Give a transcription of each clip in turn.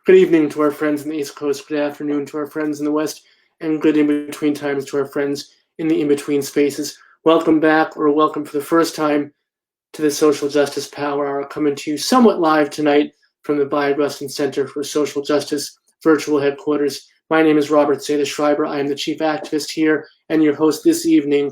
Good evening to our friends in the East Coast, good afternoon to our friends in the West, and good in-between times to our friends in the in-between spaces. Welcome back, or welcome for the first time to the Social Justice Power Hour, coming to you somewhat live tonight from the Bayard-Rustin Center for Social Justice virtual headquarters. My name is Robert Seda-Schreiber. I am the chief activist here and your host this evening.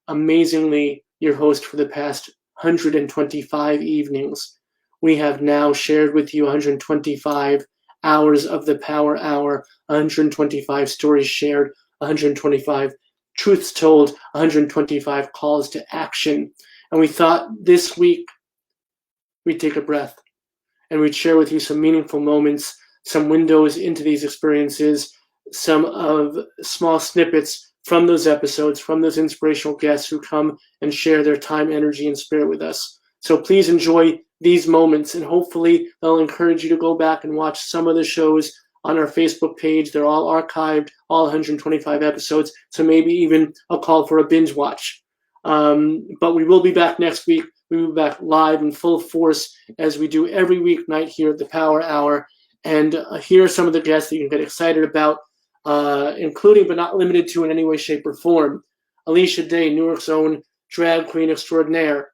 Amazingly, your host for the past 125 evenings. We have now shared with you 125 hours of the Power Hour, 125 stories shared, 125 truths told, 125 calls to action. And we thought this week we'd take a breath and we'd share with you some meaningful moments, some windows into these experiences, some of small snippets from those episodes, from those inspirational guests who come and share their time, energy, and spirit with us. So please enjoy these moments, and hopefully they'll encourage you to go back and watch some of the shows on our Facebook page. They're all archived, all 125 episodes, so maybe even a call for a binge watch. But we will be back next week. We will be back live in full force as we do every weeknight here at the Power Hour. And here are some of the guests that you can get excited about, including but not limited to in any way, shape, or form. Alicia Day, Newark's own drag queen extraordinaire.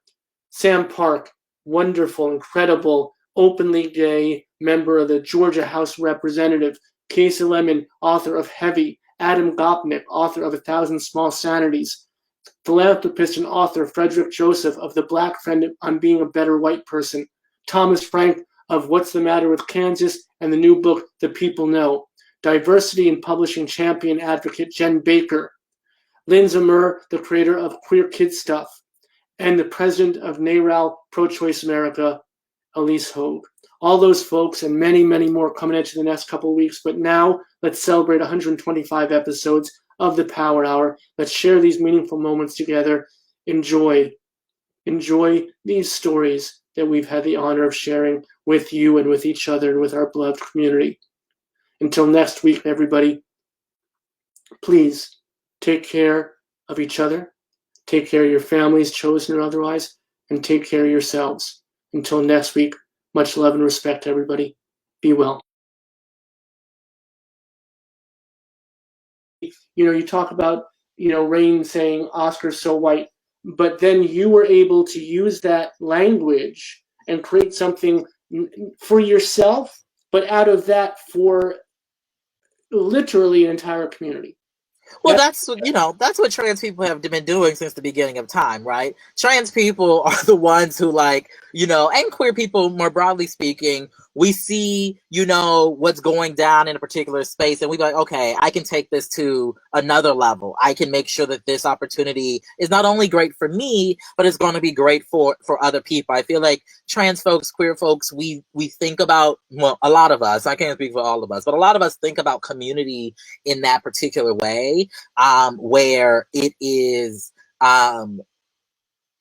Sam Park, wonderful, incredible, openly gay member of the Georgia House of Representatives. Casey Lemon, author of Heavy. Adam Gopnik, author of 1,000 Small Sanities. Philanthropist and author Frederick Joseph of The Black Friend on Being a Better White Person. Thomas Frank of What's the Matter with Kansas and the new book The People Know. Diversity and publishing champion advocate Jen Baker. Lynn Zimmer, the creator of Queer Kid Stuff. And the president of NARAL Pro-Choice America, Elise Hogue. All those folks and many, many more coming at you the next couple of weeks. But now let's celebrate 125 episodes of the Power Hour. Let's share these meaningful moments together. Enjoy these stories that we've had the honor of sharing with you and with each other and with our beloved community. Until next week, everybody, please take care of each other. Take care of your families, chosen or otherwise, and take care of yourselves. Until next week, much love and respect, everybody. Be well. You talk about, Rain saying Oscar's so white, but then you were able to use that language and create something for yourself, but out of that for literally an entire community. Well, that's what trans people have been doing since the beginning of time, right? Trans people are the ones who and queer people more broadly speaking, we see, what's going down in a particular space and we be like, okay, I can take this to another level. I can make sure that this opportunity is not only great for me, but it's going to be great for other people. I feel like trans folks, queer folks, we think about, well, a lot of us, I can't speak for all of us, but a lot of us think about community in that particular way, where it is,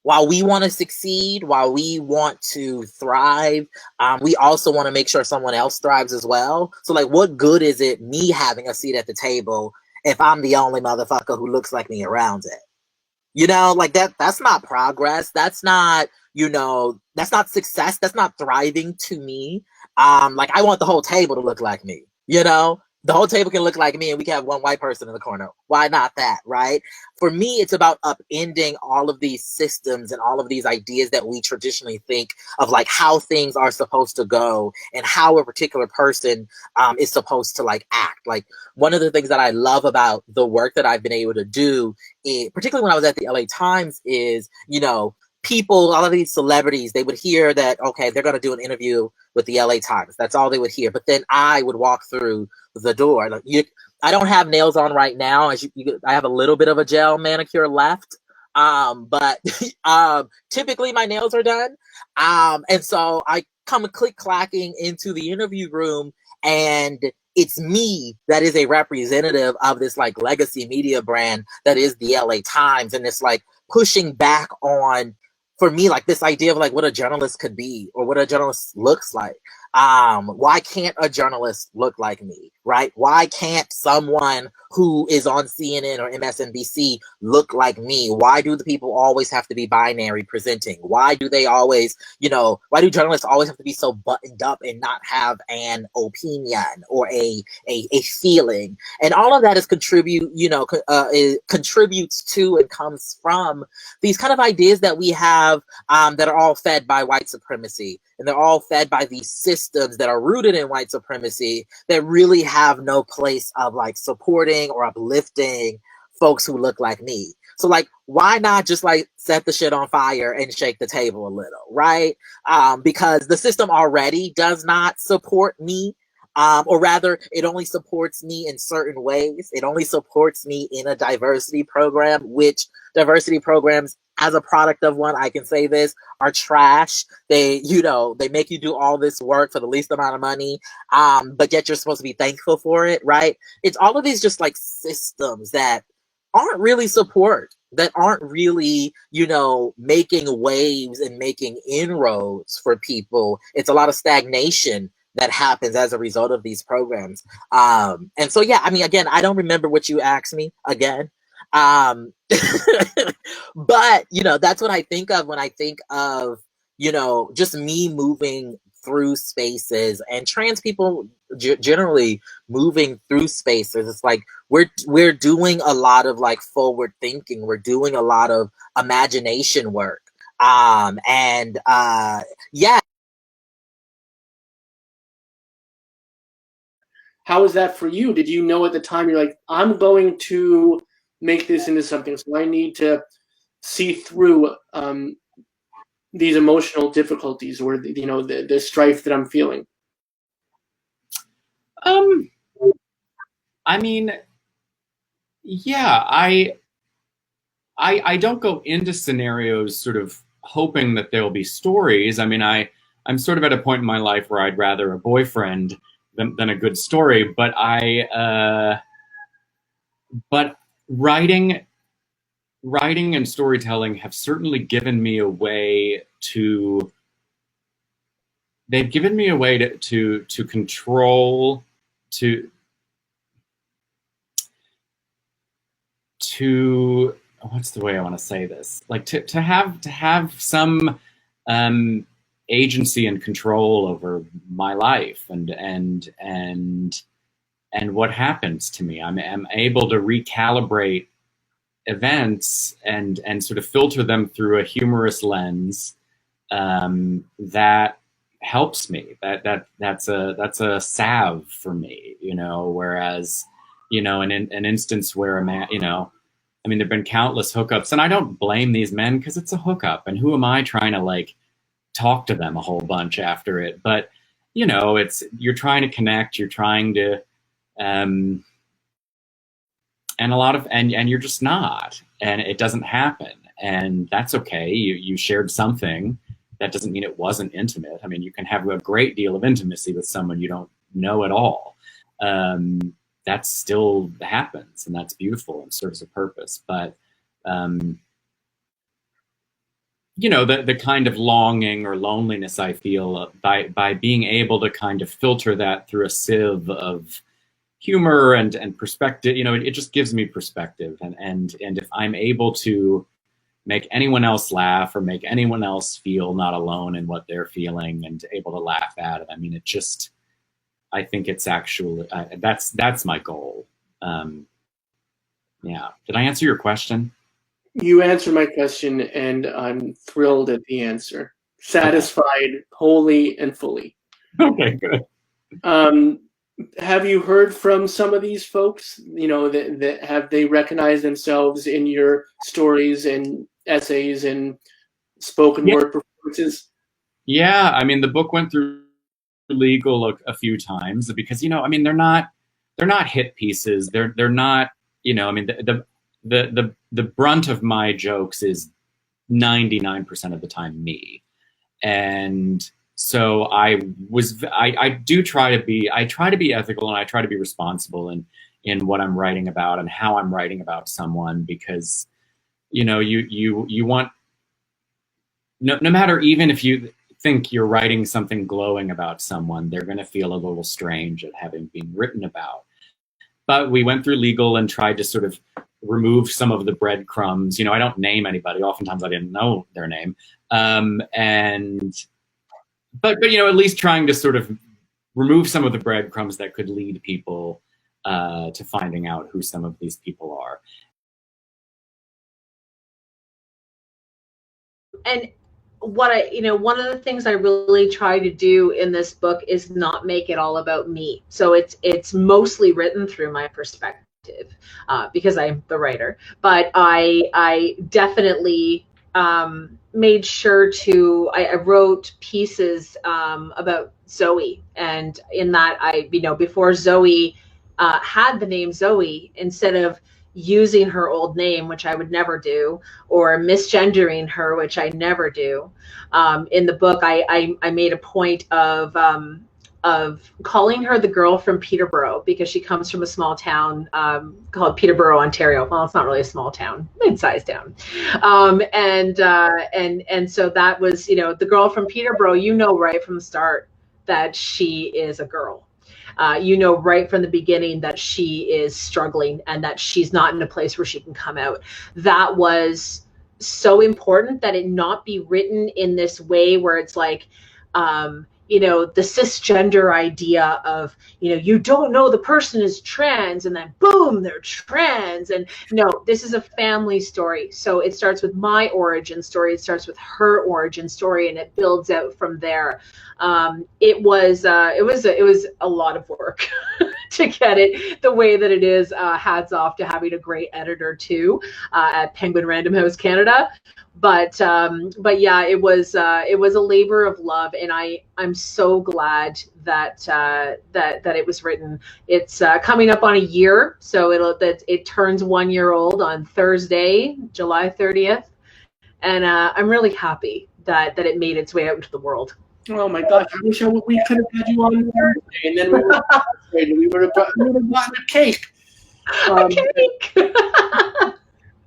while we want to succeed, while we want to thrive, we also want to make sure someone else thrives as well. So what good is it me having a seat at the table if I'm the only motherfucker who looks like me around it? That's not progress. That's not, that's not success. That's not thriving to me. I want the whole table to look like me, The whole table can look like me and we can have one white person in the corner. Why not that, right? For me, it's about upending all of these systems and all of these ideas that we traditionally think of, how things are supposed to go and how a particular person is supposed to act. One of the things that I love about the work that I've been able to do, particularly when I was at the LA Times, is, people, all of these celebrities, they would hear that, okay, they're going to do an interview with the LA Times. That's all they would hear. But then I would walk through the door. I don't have nails on right now. I have a little bit of a gel manicure left. But typically my nails are done. And so I come click-clacking into the interview room, and it's me that is a representative of this legacy media brand that is the LA Times. And it's pushing back on, for me, this idea of what a journalist could be or what a journalist looks like. Why can't a journalist look like me, right? Why can't someone who is on CNN or MSNBC look like me? Why do the people always have to be binary presenting? Why do they always, why do journalists always have to be so buttoned up and not have an opinion or a feeling? And all of that is it contributes to and comes from these kind of ideas that we have that are all fed by white supremacy. And they're all fed by these systems that are rooted in white supremacy that really have no place of like supporting or uplifting folks who look like me. So like, why not just like set the shit on fire and shake the table a little, right? Because the system already does not support me. Or rather, it only supports me in certain ways. It only supports me in a diversity program, which diversity programs, as a product of one, I can say this, are trash. They make you do all this work for the least amount of money, but yet you're supposed to be thankful for it, right? It's all of these just like systems that aren't really support, that aren't really, making waves and making inroads for people. It's a lot of stagnation that happens as a result of these programs. And so, yeah, I mean, again, I don't remember what you asked me again. But, that's what I think of when I think of, just me moving through spaces and trans people generally moving through spaces. It's like we're doing a lot of like forward thinking. We're doing a lot of imagination work. Yeah. How was that for you? Did you know at the time you're like, I'm going to make this into something, so I need to see through these emotional difficulties or the strife that I'm feeling? I mean, yeah, I don't go into scenarios sort of hoping that there'll be stories. I mean, I'm sort of at a point in my life where I'd rather a boyfriend than a good story. But but writing and storytelling have certainly given me a way to. They've given me a way to control, to what's the way I want to say this? Like to have some agency and control over my life and what happens to me. I'm able to recalibrate events and sort of filter them through a humorous lens that helps me. That's a salve for me, whereas, in an instance where a man, I mean, there've been countless hookups, and I don't blame these men because it's a hookup, and who am I trying to like talk to them a whole bunch after it? But you're trying to connect, you're trying to, and a lot of, and you're just not, and it doesn't happen, and that's okay. You shared something. That doesn't mean it wasn't intimate. I mean, you can have a great deal of intimacy with someone you don't know at all. That still happens, and that's beautiful and serves a purpose. But the kind of longing or loneliness I feel by being able to kind of filter that through a sieve of humor and perspective, it just gives me perspective. And if I'm able to make anyone else laugh or make anyone else feel not alone in what they're feeling and able to laugh at it, I mean, I think it's actually, that's my goal. Yeah. Did I answer your question? You answered my question, and I'm thrilled at the answer. Satisfied, wholly and fully. Okay, good. Have you heard from some of these folks? That have they recognized themselves in your stories and essays and spoken word performances? Yeah, I mean, the book went through legal a few times because I mean, they're not hit pieces. They're not. I mean, the brunt of my jokes is 99% of the time me, and so I try to be ethical, and I try to be responsible in what I'm writing about and how I'm writing about someone, because you want no matter, even if think you're writing something glowing about someone, they're going to feel a little strange at having been written about. But we went through legal and tried to sort of remove some of the breadcrumbs. I don't name anybody. Oftentimes I didn't know their name. But at least trying to sort of remove some of the breadcrumbs that could lead people to finding out who some of these people are. And one of the things I really try to do in this book is not make it all about me. So it's mostly written through my perspective because I'm the writer. But I definitely made sure I wrote pieces about Zoe, and in that before Zoe had the name Zoe, instead of using her old name, which I would never do, or misgendering her, which I never do. In the book, I made a point of calling her the girl from Peterborough, because she comes from a small town called Peterborough, Ontario. Well, it's not really a small town, mid-sized town. And so that was, the girl from Peterborough, right from the start that she is a girl. Right from the beginning that she is struggling and that she's not in a place where she can come out. That was so important, that it not be written in this way where it's like, the cisgender idea of, you don't know the person is trans and then boom, they're trans. And no, this is a family story. So it starts with my origin story. It starts with her origin story, and it builds out from there. It was a lot of work to get it the way that it is. Hats off to having a great editor too, at Penguin Random House Canada. But yeah, it was a labor of love, and I'm so glad that it was written. It's coming up on a year, so it turns 1 year old on Thursday, July 30th, and I'm really happy that it made its way out into the world. Oh my gosh! I wish we could have had you on Thursday, and then we would have gotten a cake. A cake.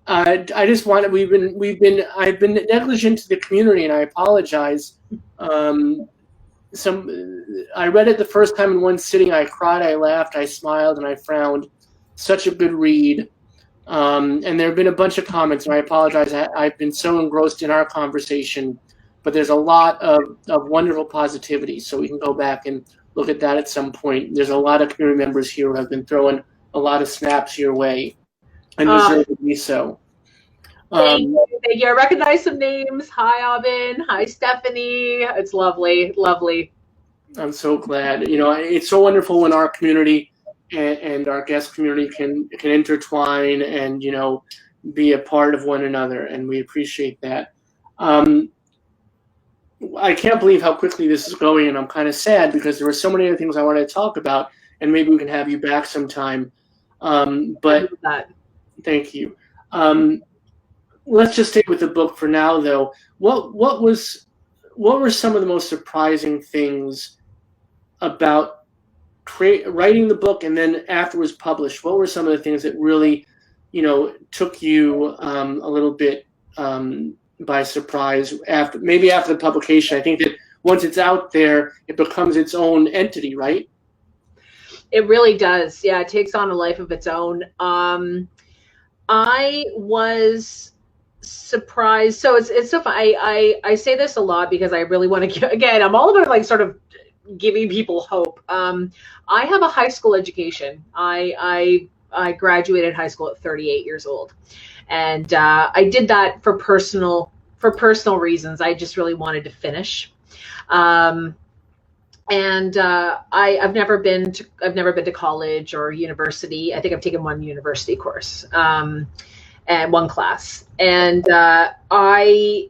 I just wanted. I've been negligent to the community, and I apologize. I read it the first time in one sitting. I cried, I laughed, I smiled, and I frowned. Such a good read. And there have been a bunch of comments, and I apologize. I've been so engrossed in our conversation, but there's a lot of wonderful positivity. So we can go back and look at that at some point. There's a lot of community members here who have been throwing a lot of snaps your way. And deservedly so. Thank you. I recognize some names. Hi, Aubin. Hi, Stephanie. It's lovely. Lovely. I'm so glad. It's so wonderful when our community and our guest community can intertwine and, be a part of one another. And we appreciate that. I can't believe how quickly this is going, and I'm kind of sad because there were so many other things I wanted to talk about, and maybe we can have you back sometime. But thank you. Let's just stick with the book for now, though. What were some of the most surprising things about writing the book and then after it was published? What were some of the things that really, took you a little bit by surprise after the publication? I think that once it's out there, it becomes its own entity, right? It really does. Yeah, it takes on a life of its own. I was surprised. So it's so fun. I say this a lot because I really want to, again, I'm all about sort of giving people hope. I have a high school education. I graduated high school at 38 years old. And I did that for personal reasons. I just really wanted to finish. And I've never been to college or university. I think I've taken one university course and one class. And I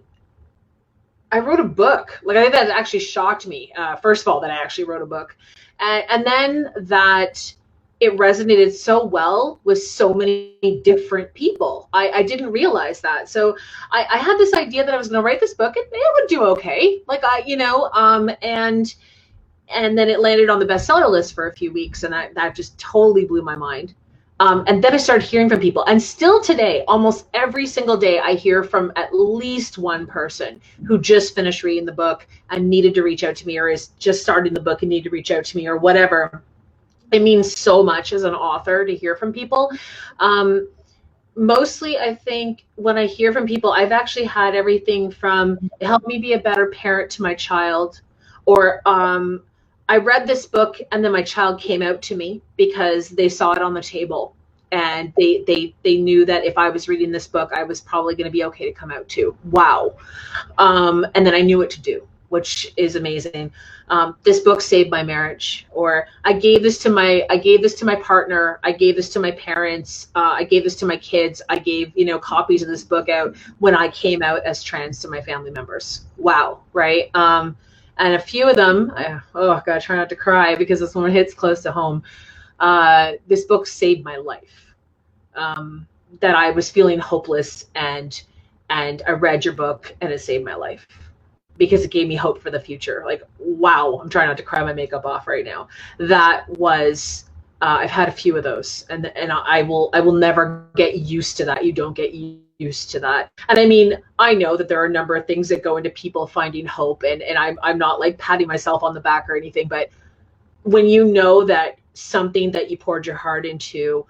wrote a book. I think that actually shocked me. First of all, that I actually wrote a book, and then that it resonated so well with so many different people. I didn't realize that. So I had this idea that I was going to write this book and it would do okay. And then it landed on the bestseller list for a few weeks, and that just totally blew my mind. And then I started hearing from people. And still today, almost every single day, I hear from at least one person who just finished reading the book and needed to reach out to me, or is just starting the book and need to reach out to me, or whatever. It means so much as an author to hear from people. Mostly, I think when I hear from people, I've actually had everything from help me be a better parent to my child, or I read this book and then my child came out to me because they saw it on the table, and they knew that if I was reading this book, I was probably going to be okay to come out to. Wow. And then I knew what to do, which is amazing. This book saved my marriage, or I gave this to my partner. I gave this to my parents. I gave this to my kids. I gave, copies of this book out when I came out as trans to my family members. Wow. Right. And a few of them, try not to cry because this one hits close to home. This book saved my life. That I was feeling hopeless, and I read your book and it saved my life, because it gave me hope for the future. Like, wow, I'm trying not to cry my makeup off right now. That was, I've had a few of those, and I will never get used to that. You don't get used to that. And I mean, I know that there are a number of things that go into people finding hope, and I'm not like patting myself on the back or anything, but when you know that something that you poured your heart into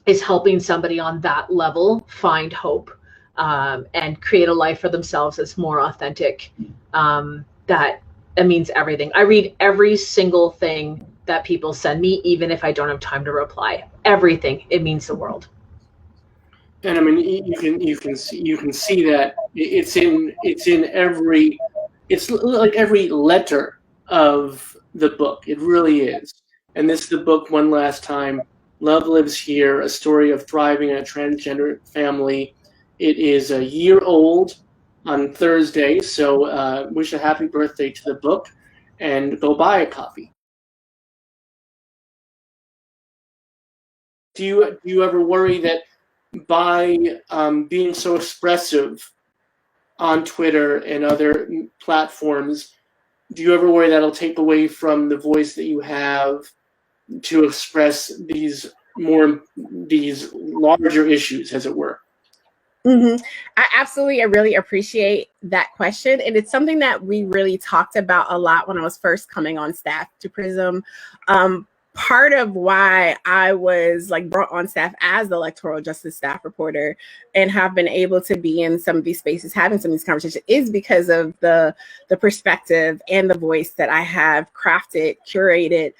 is helping somebody on that level find hope, and create a life for themselves that's more authentic, that means everything. I read every single thing that people send me, even if I don't have time to reply. Everything. It means the world. And I mean, you can see that it's like every letter of the book. It really is. And this is the book, One Last Time. Love Lives Here, a story of thriving in a transgender family. It is a year old on Thursday, so wish a happy birthday to the book, and go buy a copy. Do you ever worry that by being so expressive on Twitter and other platforms, do you ever worry that'll take away from the voice that you have to express these larger issues, as it were? Mm-hmm. I really appreciate that question. And it's something that we really talked about a lot when I was first coming on staff to PRISM. Part of why I was brought on staff as the electoral justice staff reporter and have been able to be in some of these spaces, having some of these conversations, is because of the perspective and the voice that I have crafted, curated,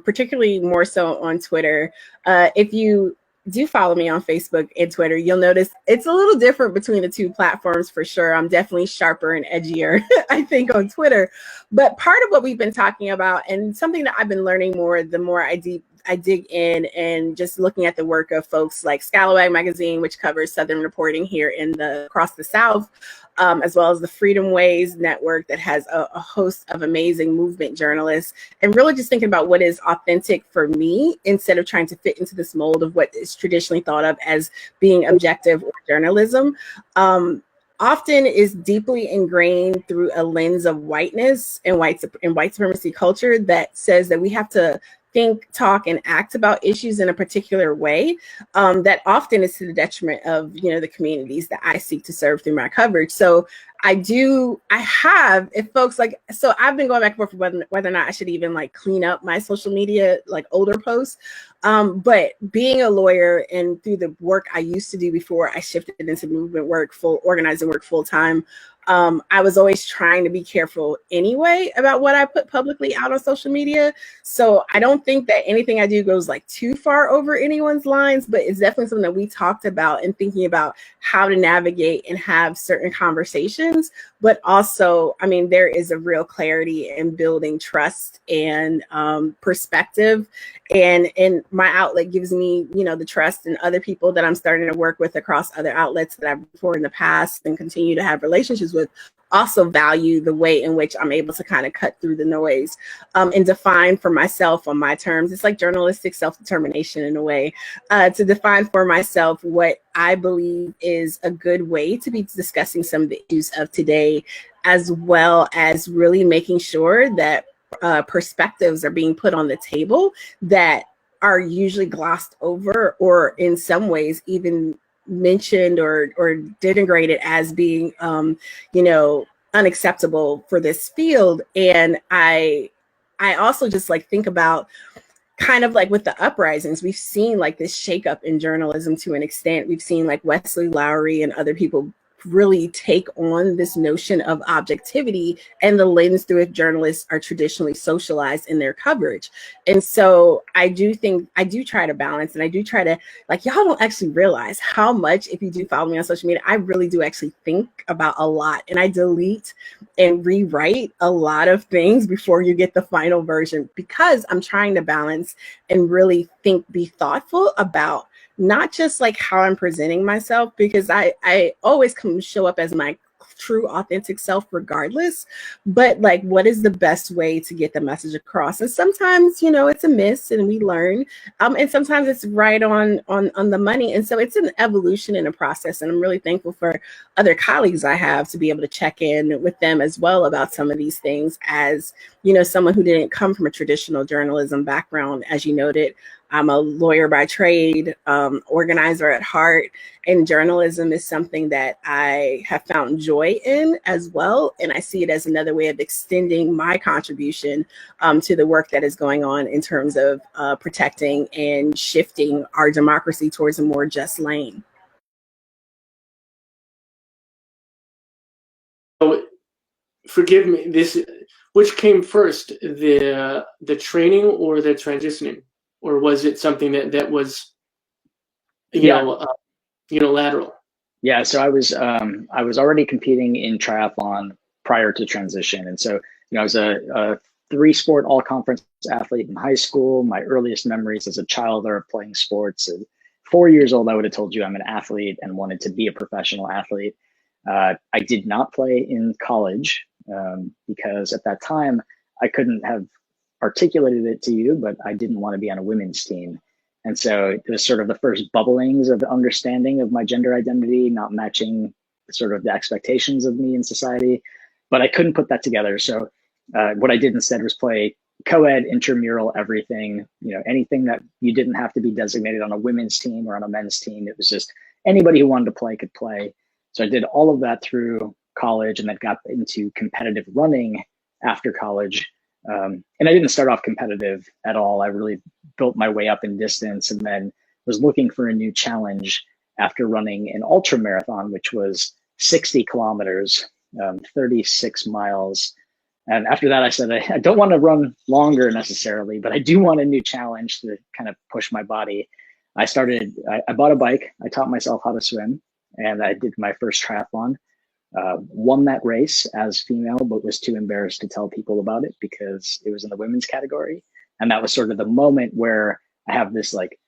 particularly more so on Twitter. If you do follow me on Facebook and Twitter, you'll notice it's a little different between the two platforms for sure. I'm definitely sharper and edgier, I think, on Twitter. But part of what we've been talking about, and something that I've been learning more the more I dig in, and just looking at the work of folks like Scalawag Magazine, which covers Southern reporting here across the South, as well as the Freedom Ways Network that has a host of amazing movement journalists, and really just thinking about what is authentic for me instead of trying to fit into this mold of what is traditionally thought of as being objective or journalism. Often is deeply ingrained through a lens of whiteness and white supremacy culture that says that we have to think, talk, and act about issues in a particular way, that often is to the detriment of, the communities that I seek to serve through my coverage. So if folks so I've been going back and forth whether or not I should even clean up my social media, older posts. But being a lawyer and through the work I used to do before I shifted into movement work, organizing work full time, I was always trying to be careful anyway about what I put publicly out on social media. So I don't think that anything I do goes too far over anyone's lines, but it's definitely something that we talked about in thinking about how to navigate and have certain conversations. But also, I mean, there is a real clarity in building trust and perspective. And my outlet gives me, the trust in other people that I'm starting to work with across other outlets that I've before in the past and continue to have relationships with, also value the way in which I'm able to kind of cut through the noise and define for myself on my terms. It's like journalistic self-determination in a way, to define for myself what I believe is a good way to be discussing some of the issues of today, as well as really making sure that perspectives are being put on the table that are usually glossed over, or in some ways even mentioned or denigrated as being, you know, unacceptable for this field. And I also just like think about kind of like with the uprisings, we've seen like this shakeup in journalism to an extent. We've seen like Wesley Lowery and other people really take on this notion of objectivity and the lens through which journalists are traditionally socialized in their coverage. And so I do think I do try to balance, and I do try to, like, y'all don't actually realize how much, if you do follow me on social media, I really do actually think about a lot, and I delete and rewrite a lot of things before you get the final version, because I'm trying to balance and really be thoughtful about not just like how I'm presenting myself, because I always show up as my true authentic self regardless, but like what is the best way to get the message across. And sometimes, you know, it's a miss and we learn, and sometimes it's right on the money. And so it's an evolution and a process, and I'm really thankful for other colleagues I have to be able to check in with them as well about some of these things. As you know, someone who didn't come from a traditional journalism background, as you noted, I'm a lawyer by trade, organizer at heart, and journalism is something that I have found joy in as well. And I see it as another way of extending my contribution to the work that is going on in terms of protecting and shifting our democracy towards a more just lane. So, forgive me, which came first, the training or the transitioning? Or was it something that was, you know, unilateral? Yeah, so I was already competing in triathlon prior to transition, and so, you know, I was a 3-sport all-conference athlete in high school. My earliest memories as a child are playing sports. At 4 years old, I would have told you I'm an athlete and wanted to be a professional athlete. I did not play in college because at that time I couldn't have articulated it to you, but I didn't want to be on a women's team. And so it was sort of the first bubblings of the understanding of my gender identity not matching sort of the expectations of me in society. But I couldn't put that together. So what I did instead was play co-ed, intramural, everything, you know, anything that you didn't have to be designated on a women's team or on a men's team. It was just anybody who wanted to play could play. So I did all of that through college, and then got into competitive running after college. And I didn't start off competitive at all. I really built my way up in distance, and then was looking for a new challenge after running an ultra marathon, which was 60 kilometers, 36 miles. And after that, I said, I don't want to run longer necessarily, but I do want a new challenge to kind of push my body. I bought a bike. I taught myself how to swim, and I did my first triathlon. Won that race as female, but was too embarrassed to tell people about it because it was in the women's category. And that was sort of the moment where I have this like,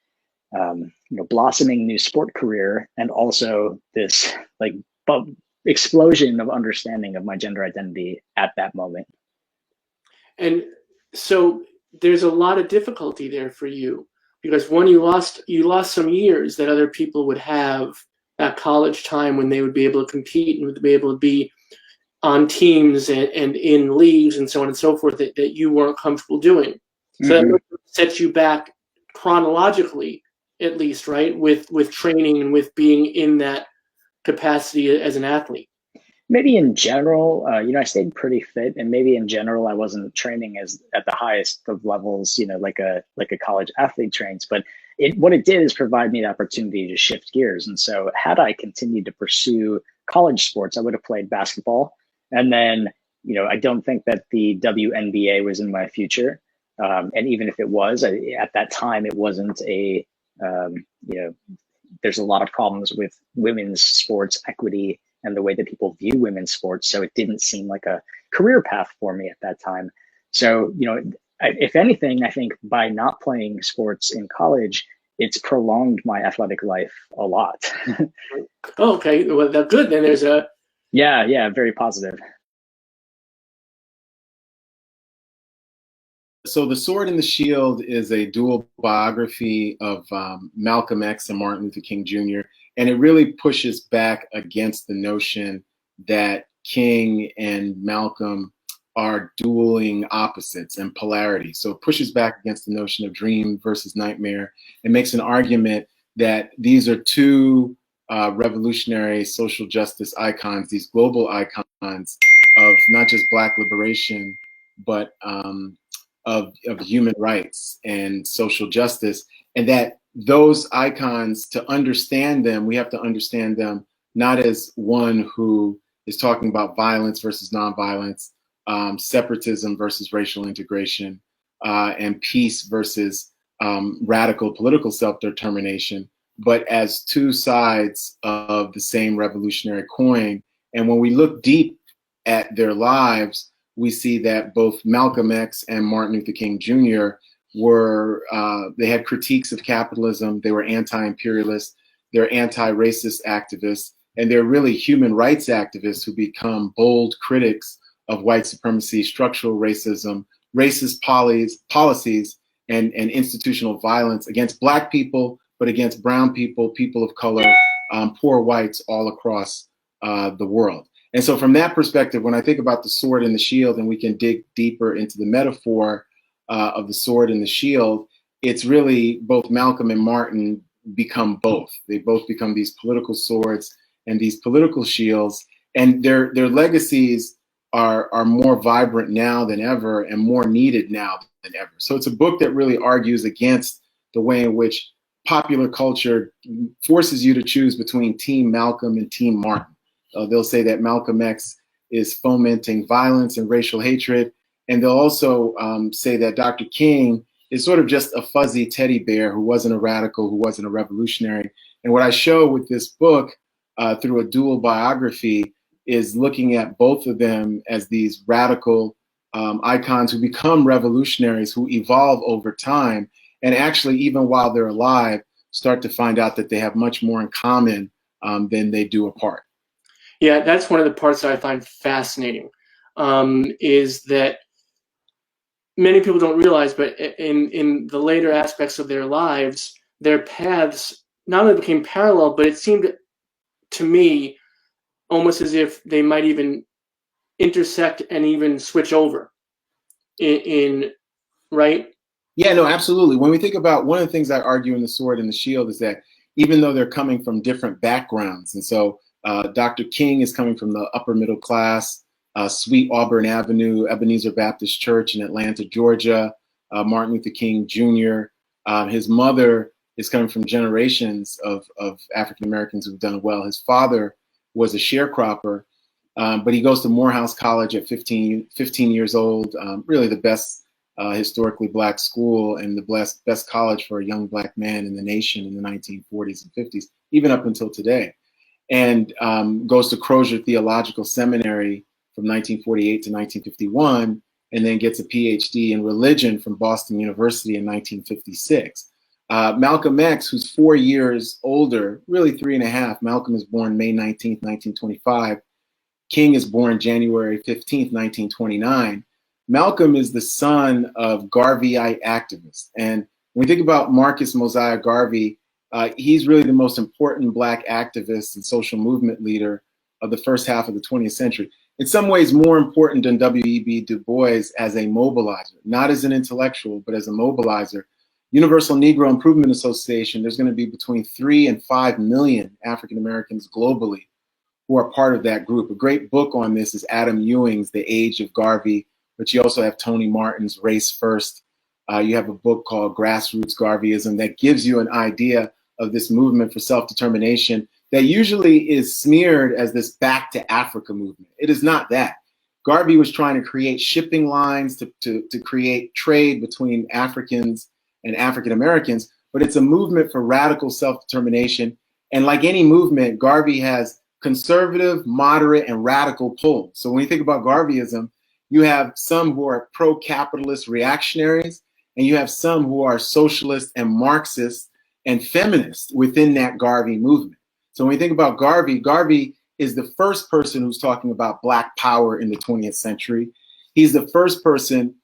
you know, blossoming new sport career, and also this like explosion of understanding of my gender identity at that moment. And so there's a lot of difficulty there for you, because one, you lost some years that other people would have at college time when they would be able to compete and would be able to be on teams and in leagues and so on and so forth that you weren't comfortable doing. So that sets you back chronologically, at least, right? With training and with being in that capacity as an athlete. Maybe in general, you know, I stayed pretty fit, and maybe in general, I wasn't training at the highest of levels, you know, like a college athlete trains. But what it did is provide me the opportunity to shift gears. And so, had I continued to pursue college sports, I would have played basketball. And then, you know, I don't think that the WNBA was in my future. And even if it was, at that time, it wasn't you know, there's a lot of problems with women's sports equity and the way that people view women's sports. So it didn't seem like a career path for me at that time. So, you know, if anything, I think by not playing sports in college, it's prolonged my athletic life a lot. Oh, okay, well, that's good. Then there's a... Yeah, very positive. So The Sword and the Shield is a dual biography of Malcolm X and Martin Luther King Jr., and it really pushes back against the notion that King and Malcolm are dueling opposites and polarity. So it pushes back against the notion of dream versus nightmare and makes an argument that these are two revolutionary social justice icons, these global icons of not just Black liberation, but of human rights and social justice. And that those icons, to understand them, we have to understand them not as one who is talking about violence versus nonviolence, separatism versus racial integration, and peace versus radical political self-determination, but as two sides of the same revolutionary coin. And when we look deep at their lives, we see that both Malcolm X and Martin Luther King Jr. were, they had critiques of capitalism, they were anti-imperialist, they're anti-racist activists, and they're really human rights activists who become bold critics of white supremacy, structural racism, racist policies, and institutional violence against Black people, but against brown people, people of color, poor whites all across the world. And so from that perspective, when I think about the sword and the shield, and we can dig deeper into the metaphor of the sword and the shield, it's really both Malcolm and Martin become both. They both become these political swords and these political shields, and their legacies are more vibrant now than ever and more needed now than ever. So it's a book that really argues against the way in which popular culture forces you to choose between Team Malcolm and Team Martin. They'll say that Malcolm X is fomenting violence and racial hatred, and they'll also say that Dr. King is sort of just a fuzzy teddy bear who wasn't a radical, who wasn't a revolutionary. And what I show with this book through a dual biography is looking at both of them as these radical icons who become revolutionaries, who evolve over time, and actually, even while they're alive, start to find out that they have much more in common than they do apart. Yeah, that's one of the parts that I find fascinating, is that many people don't realize, but in the later aspects of their lives, their paths not only became parallel, but it seemed to me almost as if they might even intersect and even switch over right? Yeah, no, absolutely. When we think about, one of the things I argue in The Sword and the Shield is that even though they're coming from different backgrounds, and so Dr. King is coming from the upper middle class, Sweet Auburn Avenue, Ebenezer Baptist Church in Atlanta, Georgia, Martin Luther King Jr. His mother is coming from generations of African Americans who've done well. His father was a sharecropper, but he goes to Morehouse College at 15 years old, really the best historically Black school and the best college for a young Black man in the nation in the 1940s and 50s, even up until today. And goes to Crozier Theological Seminary from 1948 to 1951, and then gets a PhD in religion from Boston University in 1956. Malcolm X, who's 4 years older, really 3.5. Malcolm is born May 19th, 1925. King is born January 15th, 1929. Malcolm is the son of Garveyite activists. And when we think about Marcus Mosiah Garvey, he's really the most important Black activist and social movement leader of the first half of the 20th century. In some ways more important than W.E.B. Du Bois as a mobilizer, not as an intellectual, but as a mobilizer. Universal Negro Improvement Association, there's going to be between 3 and 5 million African Americans globally who are part of that group. A great book on this is Adam Ewing's The Age of Garvey, but you also have Tony Martin's Race First. You have a book called Grassroots Garveyism that gives you an idea of this movement for self-determination that usually is smeared as this back to Africa movement. It is not that. Garvey was trying to create shipping lines to create trade between Africans and African Americans, but it's a movement for radical self-determination. And like any movement, Garvey has conservative, moderate, and radical poles. So when you think about Garveyism, you have some who are pro-capitalist reactionaries, and you have some who are socialist and Marxist and feminist within that Garvey movement. So when we think about Garvey, Garvey is the first person who's talking about Black power in the 20th century. He's the first person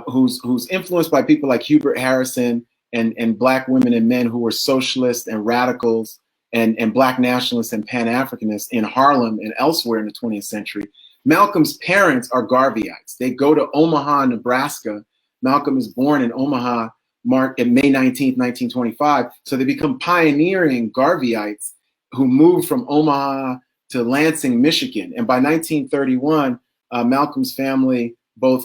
who's influenced by people like Hubert Harrison and Black women and men who were socialists and radicals and Black nationalists and Pan-Africanists in Harlem and elsewhere in the 20th century. Malcolm's parents are Garveyites. They go to Omaha, Nebraska. Malcolm is born in Omaha, May 19th, 1925. So they become pioneering Garveyites who moved from Omaha to Lansing, Michigan. And by 1931, Malcolm's family both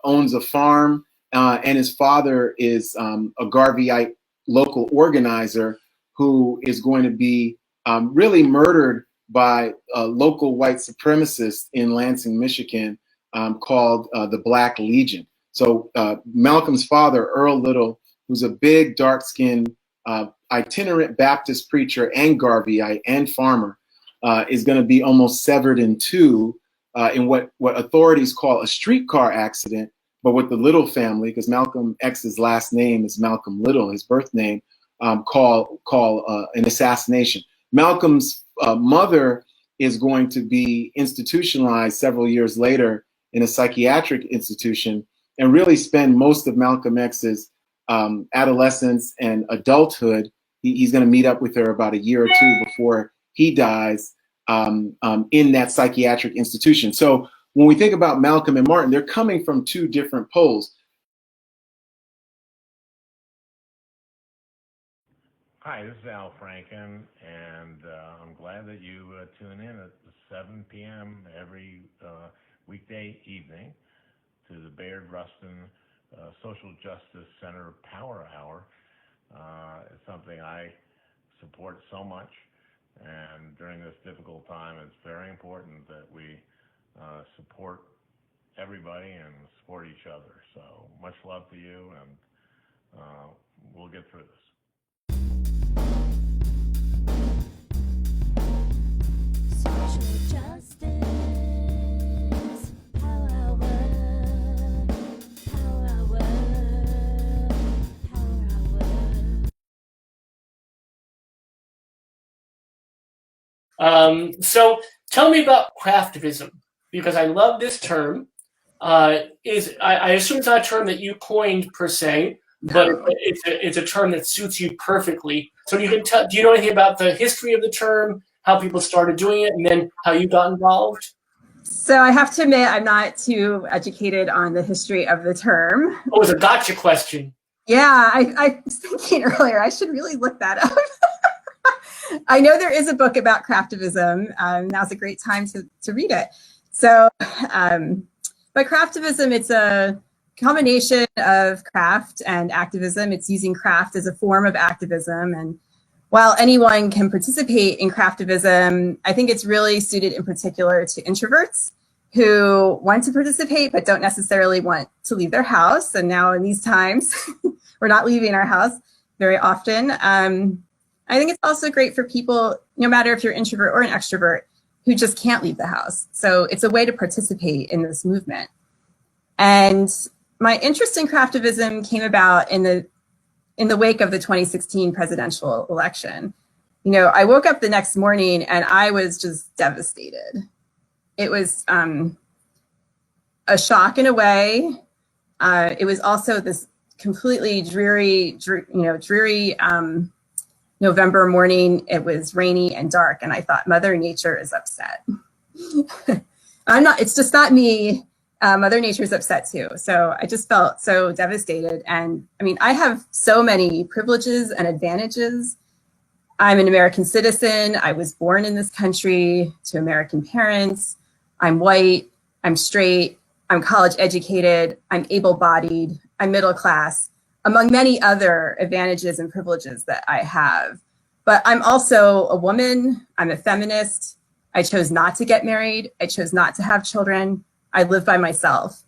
owns a farm, and his father is a Garveyite local organizer who is going to be really murdered by a local white supremacist in Lansing, Michigan, called the Black Legion. So Malcolm's father, Earl Little, who's a big, dark-skinned, itinerant Baptist preacher and Garveyite and farmer, is going to be almost severed in two in what authorities call a streetcar accident, but with the Little family, because Malcolm X's last name is Malcolm Little, his birth name, call an assassination. Malcolm's mother is going to be institutionalized several years later in a psychiatric institution and really spend most of Malcolm X's adolescence and adulthood. He's going to meet up with her about a year or two before he dies in that psychiatric institution. So when we think about Malcolm and Martin, they're coming from two different poles. Hi, this is Al Franken, and I'm glad that you tune in at 7 p.m. every weekday evening to the Bayard Rustin Social Justice Center Power Hour. It's something I support so much, and during this difficult time, it's very important that we support everybody and support each other. So much love to you, and we'll get through this. Social justice, power hour, power hour, power hour. So tell me about craftivism, because I love this term. I assume it's not a term that you coined per se, but it's a term that suits you perfectly. So do you know anything about the history of the term, how people started doing it, and then how you got involved? So I have to admit, I'm not too educated on the history of the term. Oh, it was a gotcha question. Yeah, I was thinking earlier, I should really look that up. I know there is a book about craftivism. Now's a great time to read it. So, but craftivism, it's a combination of craft and activism. It's using craft as a form of activism. And while anyone can participate in craftivism, I think it's really suited in particular to introverts who want to participate but don't necessarily want to leave their house. And now in these times, we're not leaving our house very often. I think it's also great for people, no matter if you're an introvert or an extrovert, who just can't leave the house. So it's a way to participate in this movement. And my interest in craftivism came about in the wake of the 2016 presidential election. You know, I woke up the next morning and I was just devastated. It was a shock in a way. It was also this completely dreary November morning. It was rainy and dark, and I thought Mother Nature is upset. It's just not me. Mother Nature is upset too. So I just felt so devastated. And I mean, I have so many privileges and advantages. I'm an American citizen. I was born in this country to American parents. I'm white, I'm straight, I'm college educated, I'm able-bodied, I'm middle class, among many other advantages and privileges that I have. But I'm also a woman, I'm a feminist. I chose not to get married. I chose not to have children. I live by myself.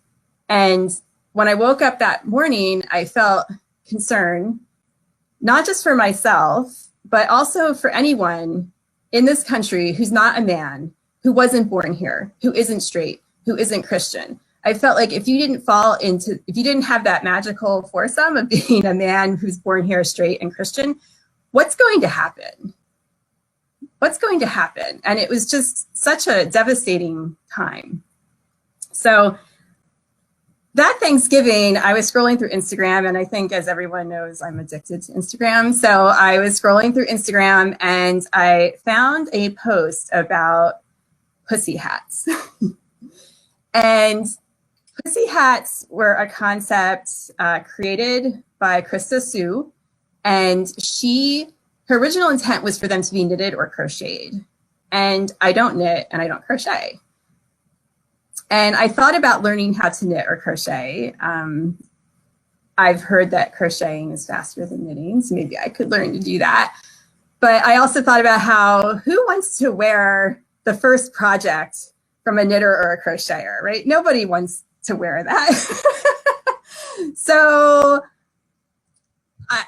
And when I woke up that morning, I felt concern, not just for myself, but also for anyone in this country who's not a man, who wasn't born here, who isn't straight, who isn't Christian. I felt like if you didn't have that magical foursome of being a man who's born here straight and Christian, what's going to happen? What's going to happen? And it was just such a devastating time. So that Thanksgiving, I was scrolling through Instagram, and I think, as everyone knows, I'm addicted to Instagram. So I was scrolling through Instagram and I found a post about pussy hats. And pussy hats were a concept created by Krista Sue, and her original intent was for them to be knitted or crocheted. And I don't knit and I don't crochet. And I thought about learning how to knit or crochet. I've heard that crocheting is faster than knitting, so maybe I could learn to do that. But I also thought about who wants to wear the first project from a knitter or a crocheter, right? Nobody wants to wear that. So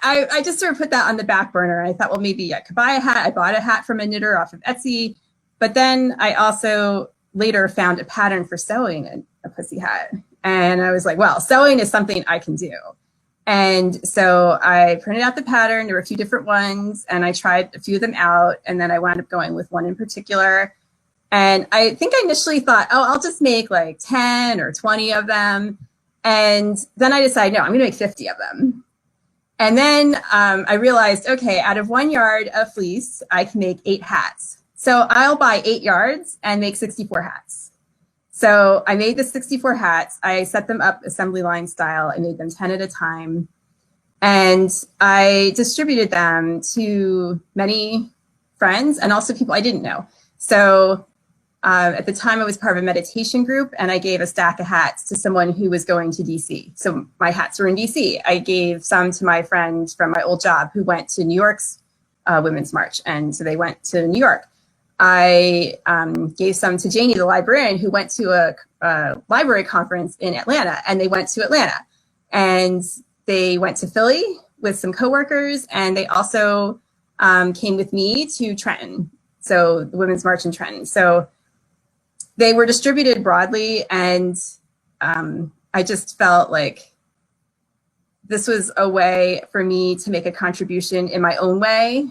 I just sort of put that on the back burner. I thought, well, maybe I could buy a hat. I bought a hat from a knitter off of Etsy. But then I also later found a pattern for sewing a pussy hat. And I was like, well, sewing is something I can do. And so I printed out the pattern. There were a few different ones, and I tried a few of them out. And then I wound up going with one in particular. And I think I initially thought, oh, I'll just make like 10 or 20 of them. And then I decided, no, I'm going to make 50 of them. And then I realized, okay, out of 1 yard of fleece, I can make 8 hats. So I'll buy 8 yards and make 64 hats. So I made the 64 hats. I set them up assembly line style. I made them 10 at a time. And I distributed them to many friends and also people I didn't know. So at the time, I was part of a meditation group, and I gave a stack of hats to someone who was going to DC. So my hats were in DC. I gave some to my friend from my old job who went to New York's Women's March, and so they went to New York. I gave some to Janie, the librarian, who went to a library conference in Atlanta, and they went to Atlanta. And they went to Philly with some coworkers, and they also came with me to Trenton, so the Women's March in Trenton. So they were distributed broadly, and I just felt like this was a way for me to make a contribution in my own way.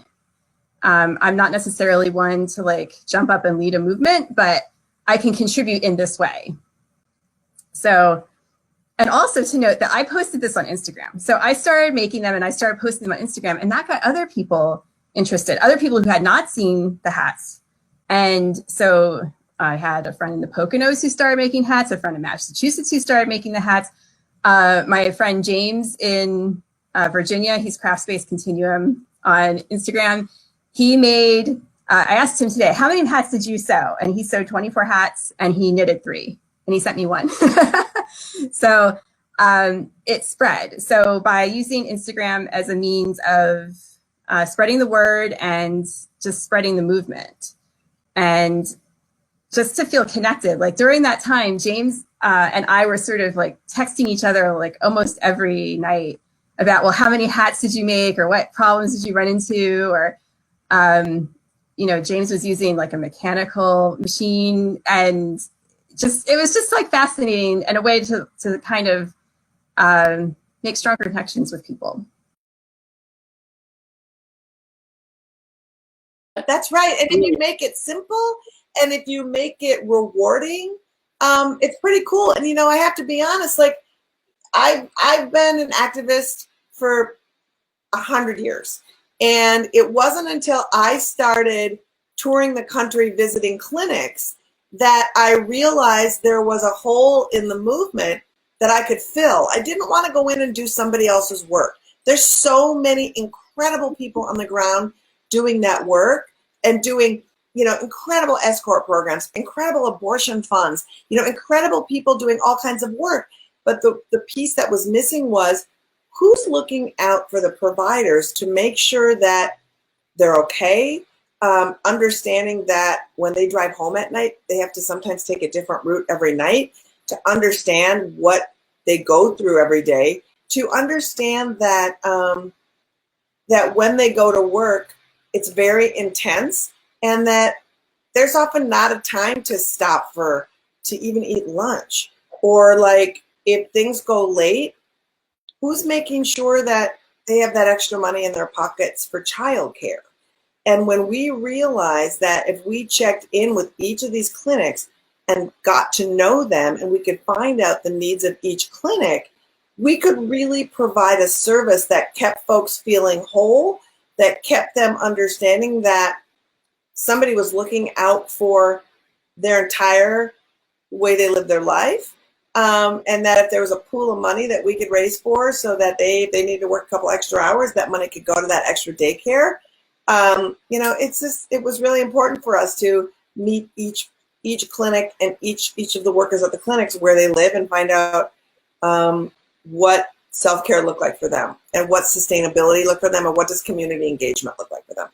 I'm not necessarily one to like jump up and lead a movement, but I can contribute in this way. So, and also to note that I posted this on Instagram. So I started making them and I started posting them on Instagram, and that got other people interested, other people who had not seen the hats. And so I had a friend in the Poconos who started making hats, a friend in Massachusetts who started making the hats. My friend James in Virginia, he's Craft Space Continuum on Instagram. He made, I asked him today, how many hats did you sew? And he sewed 24 hats and he knitted 3, and he sent me 1. So it spread. So by using Instagram as a means of spreading the word and just spreading the movement, and just to feel connected. Like during that time, James and I were sort of like texting each other like almost every night about, well, how many hats did you make, or what problems did you run into? Or, you know, James was using like a mechanical machine, and just, it was just like fascinating and a way to kind of make stronger connections with people. That's right. And if you make it simple, and if you make it rewarding, it's pretty cool. And, you know, I have to be honest, like I've been an activist for 100 years. And it wasn't until I started touring the country visiting clinics that I realized there was a hole in the movement that I could fill. I didn't want to go in and do somebody else's work. There's so many incredible people on the ground doing that work and doing, you know, incredible escort programs, incredible abortion funds, you know, incredible people doing all kinds of work. But the piece that was missing was who's looking out for the providers to make sure that they're okay, understanding that when they drive home at night, they have to sometimes take a different route every night, to understand what they go through every day, to understand that that when they go to work, it's very intense, and that there's often not a time to stop to even eat lunch. Or like if things go late, who's making sure that they have that extra money in their pockets for childcare? And when we realized that if we checked in with each of these clinics and got to know them, and we could find out the needs of each clinic, we could really provide a service that kept folks feeling whole, that kept them understanding that somebody was looking out for their entire way they live their life. And that if there was a pool of money that we could raise for, so that they need to work a couple extra hours, that money could go to that extra daycare. It was really important for us to meet each clinic and each of the workers at the clinics where they live and find out what self-care looked like for them, and what sustainability looked for them, and what does community engagement look like for them.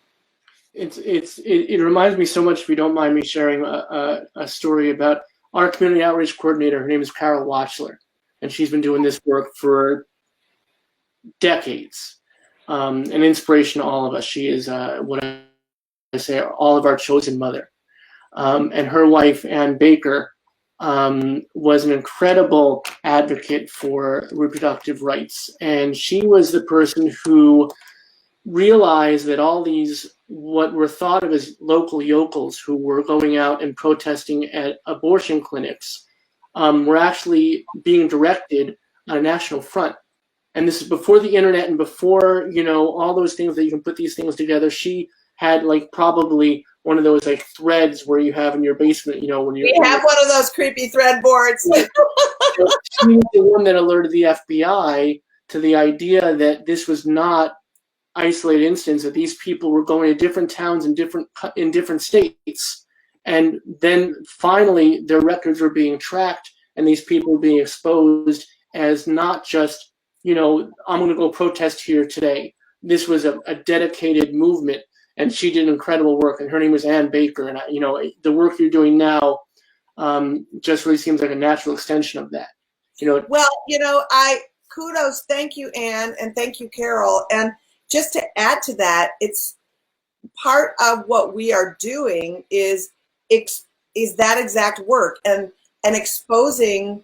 It reminds me so much, if you don't mind me sharing a story about our community outreach coordinator. Her name is Carol Watchler, and she's been doing this work for decades. An inspiration to all of us. She is what I say, all of our chosen mother. And her wife, Ann Baker, was an incredible advocate for reproductive rights. And she was the person who realized that all these, what were thought of as local yokels who were going out and protesting at abortion clinics, were actually being directed on a national front. And this is before the internet and before, all those things that you can put these things together. She had probably one of those threads where you have in your basement, when you have one of those creepy thread boards. She was the one that alerted the FBI to the idea that this was not isolated instance, that these people were going to different towns in different states, and then finally their records were being tracked, and these people were being exposed as not just I'm going to go protest here today. This was a dedicated movement, and she did incredible work. And her name was Ann Baker, and the work you're doing now just really seems like a natural extension of that. Well, I kudos, thank you, Ann, and thank you, Carol, and just to add to that, it's part of what we are doing is that exact work and exposing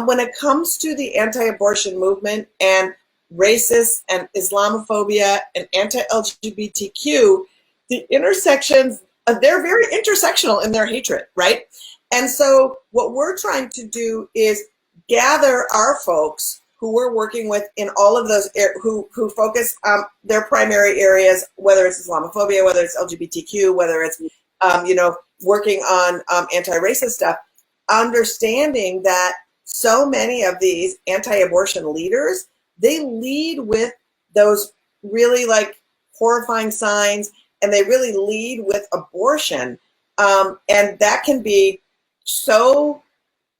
when it comes to the anti-abortion movement and racist and Islamophobia and anti-LGBTQ, the intersections, they're very intersectional in their hatred, right? And so what we're trying to do is gather our folks who we're working with in all of those who focus their primary areas, whether it's Islamophobia, whether it's LGBTQ, whether it's working on anti-racist stuff, understanding that so many of these anti-abortion leaders, they lead with those really horrifying signs, and they really lead with abortion, and that can be so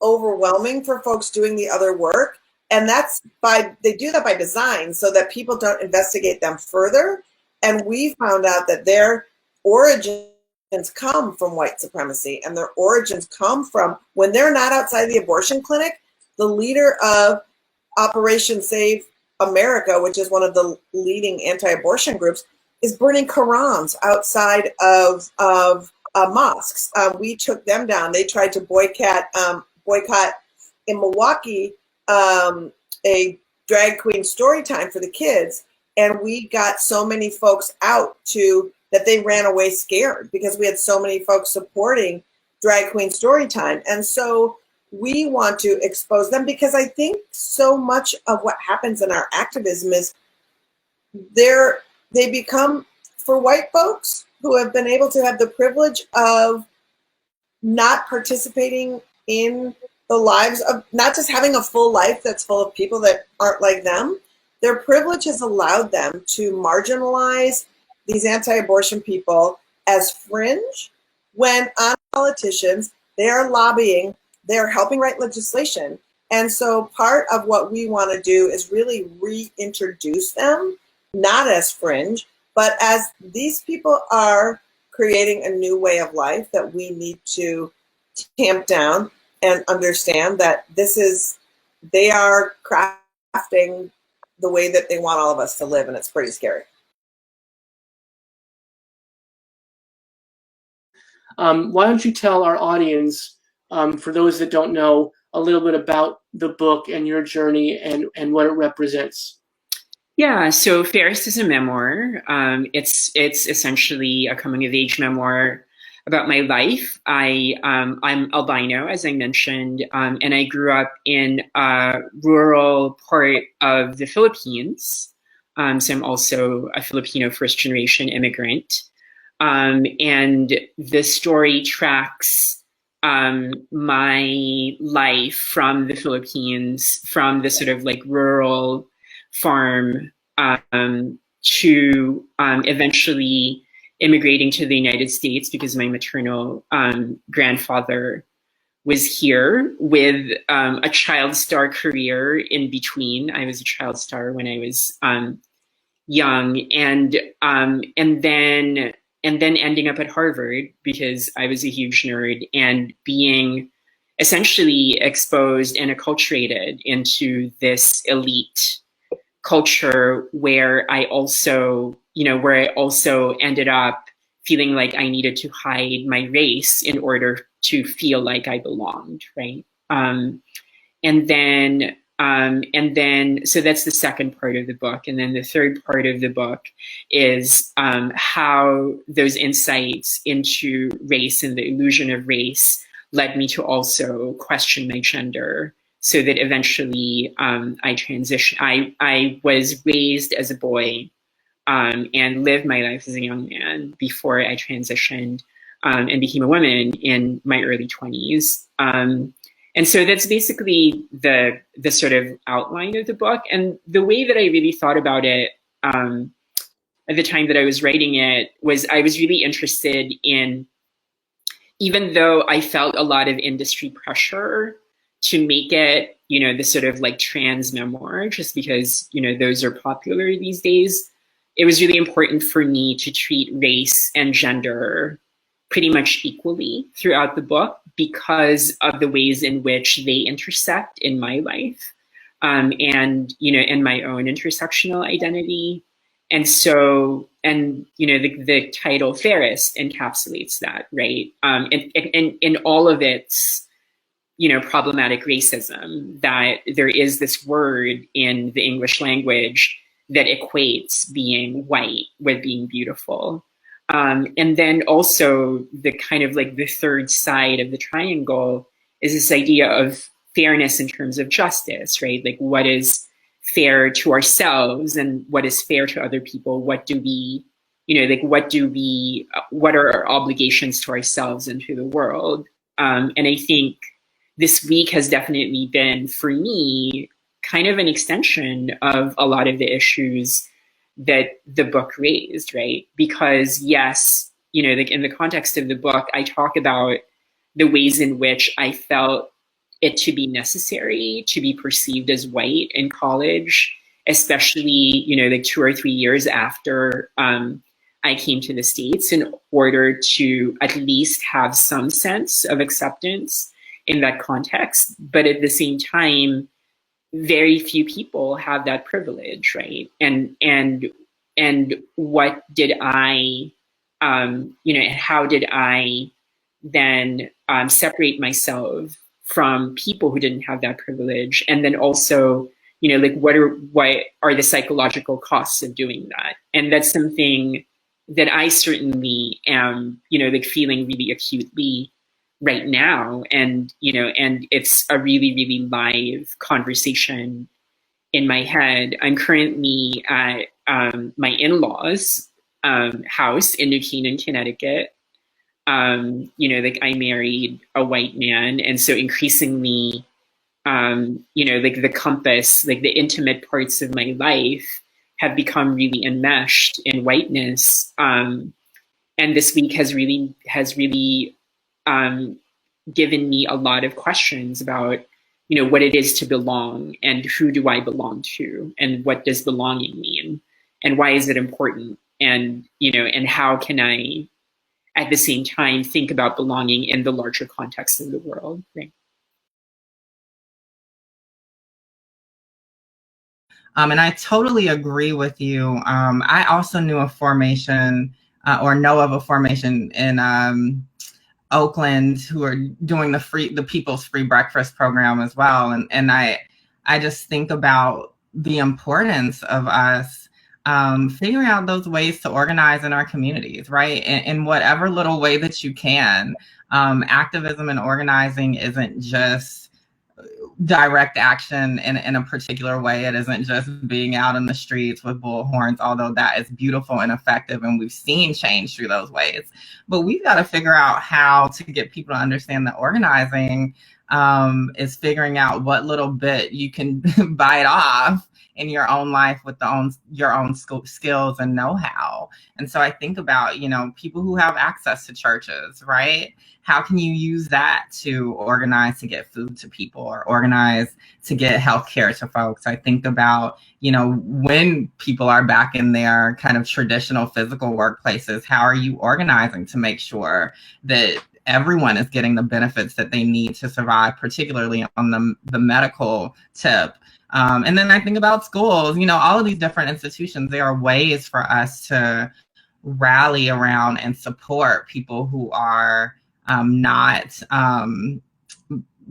overwhelming for folks doing the other work. And they do that by design so that people don't investigate them further. And we found out that their origins come from white supremacy, and their origins come from when they're not outside the abortion clinic. The leader of Operation Save America, which is one of the leading anti-abortion groups, is burning Qurans outside of mosques. We took them down. They tried to boycott in Milwaukee a drag queen story time for the kids, and we got so many folks out that they ran away scared because we had so many folks supporting drag queen story time. And so we want to expose them, because I think so much of what happens in our activism is they become, for white folks who have been able to have the privilege of not participating in the lives of, not just having a full life that's full of people that aren't like them, their privilege has allowed them to marginalize these anti-abortion people as fringe, when on politicians, they are lobbying, they're helping write legislation. And so part of what we want to do is really reintroduce them, not as fringe, but as these people are creating a new way of life that we need to tamp down and understand that they are crafting the way that they want all of us to live, and it's pretty scary. Why don't you tell our audience, for those that don't know, a little bit about the book and your journey and what it represents? Yeah, so Fairest is a memoir. It's essentially a coming of age memoir about my life. I'm albino, as I mentioned, and I grew up in a rural part of the Philippines. So I'm also a Filipino first-generation immigrant. And the story tracks my life from the Philippines, from the sort of like rural farm, to eventually immigrating to the United States because my maternal grandfather was here, with a child star career in between. I was a child star when I was young, and then ending up at Harvard because I was a huge nerd, and being essentially exposed and acculturated into this elite culture where I also ended up feeling like I needed to hide my race in order to feel like I belonged, right? And then so that's the second part of the book. And then the third part of the book is how those insights into race and the illusion of race led me to also question my gender, so that eventually I transitioned. I was raised as a boy and lived my life as a young man before I transitioned and became a woman in my early 20s. And so that's basically the sort of outline of the book. And the way that I really thought about it at the time that I was writing it was I was really interested in, even though I felt a lot of industry pressure to make it, the sort of like trans memoir, just because, those are popular these days, it was really important for me to treat race and gender pretty much equally throughout the book because of the ways in which they intersect in my life, and, in my own intersectional identity. And so, the title Fairest encapsulates that, right? And in all of its, problematic racism, that there is this word in the English language that equates being white with being beautiful. And then also the kind of like the third side of the triangle is this idea of fairness in terms of justice, right? Like what is fair to ourselves and what is fair to other people? What do we, what are our obligations to ourselves and to the world? And I think this week has definitely been, for me, kind of an extension of a lot of the issues that the book raised, right? Because yes, in the context of the book, I talk about the ways in which I felt it to be necessary to be perceived as white in college, especially, 2 or 3 years after I came to the States, in order to at least have some sense of acceptance in that context. But at the same time, very few people have that privilege, right? And what did I, how did I then separate myself from people who didn't have that privilege? And then also, what are the psychological costs of doing that? And that's something that I certainly am, feeling really acutely right now. And, and it's a really, really live conversation in my head. I'm currently at my in-laws' house in New Canaan, Connecticut. I married a white man. And so increasingly, the compass, the intimate parts of my life have become really enmeshed in whiteness. And this week has really given me a lot of questions about, what it is to belong and who do I belong to and what does belonging mean and why is it important? And, and how can I, at the same time, think about belonging in the larger context of the world, right? And I totally agree with you. I also knew a formation or know of a formation in Oakland who are doing the People's Free Breakfast program as well. And I just think about the importance of us figuring out those ways to organize in our communities, right? In whatever little way that you can. Activism and organizing isn't just direct action in a particular way. It isn't just being out in the streets with bullhorns, although that is beautiful and effective, and we've seen change through those ways. But we've got to figure out how to get people to understand that organizing is figuring out what little bit you can bite off in your own life with your own skills and know-how. And so I think about, people who have access to churches, right? How can you use that to organize to get food to people or organize to get healthcare to folks? I think about, when people are back in their kind of traditional physical workplaces, how are you organizing to make sure that everyone is getting the benefits that they need to survive, particularly on the medical tip? And then I think about schools, all of these different institutions. There are ways for us to rally around and support people who are not